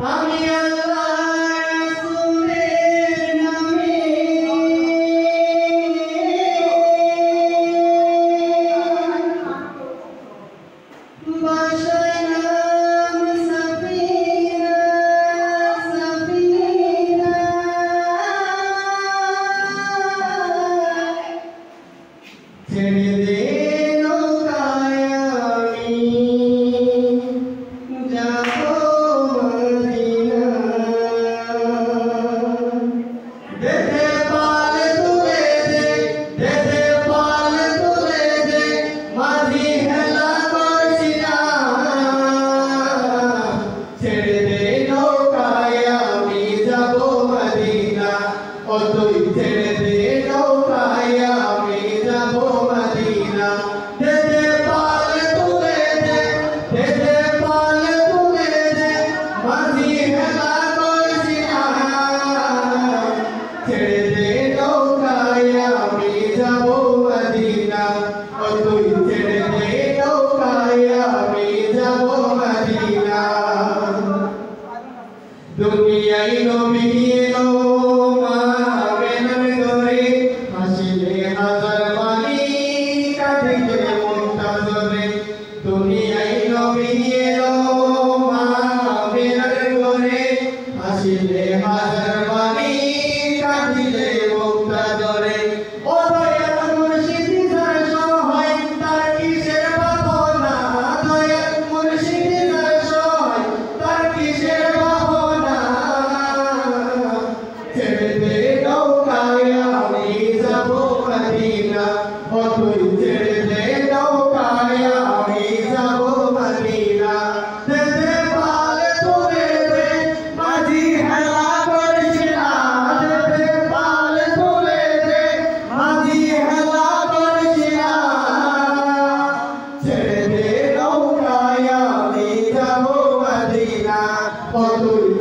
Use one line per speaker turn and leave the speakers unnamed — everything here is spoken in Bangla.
আমি আল্লাহর রাসূলের নামে বাসায় নাম সাফিনা সাফিনা ছেড়ে দে নৌকায় আমি যাবো মদিনা দে দে পাল তুলে দে দে দে পাল তুলে দে মাঝি হেলা করছি না ছেড়ে দে নৌকায় আমি যাবো মদিনা ও তুই ছেড়ে দে নৌকায় আমি যাবো মদিনা দে দে পাল তুলে দে দে দে পাল তুলে দে মাঝি হেলা করছি না ছেড়ে দে নৌকায় আমি যাবো মদিনা ও তুই ছেড়ে দে নৌকায় আমি যাবো মদিনা দুনিয়ায় নবী এলো মা আমেনার ঘরে হাসিলে হাজার বাণী কাঁদিলে মুনতাজরে দুনিয়ায় নবী এলো মা আমেনার ঘরে হাসিলে হাজার বাণী কাঁদিলে মুনতাজরে ও দয়াল মুর্শিদ যার সহায় তার কিসের ভাবনা দয়াল মুর্শিদ যার সহায় তার কিসের ভাবনা ছেড়ে দে নৌকায় আমি যাবো মদিনা ও তুই ছেড়ে দে নৌকায় আমি যাবো মদিনা দে দে পাল তুলে দে মাঝি হেলা করছি না দে দে পাল তুলে দে মাঝি হেলা করছি না ছেড়ে দে নৌকায় আমি যাবো মদিনা ও তুই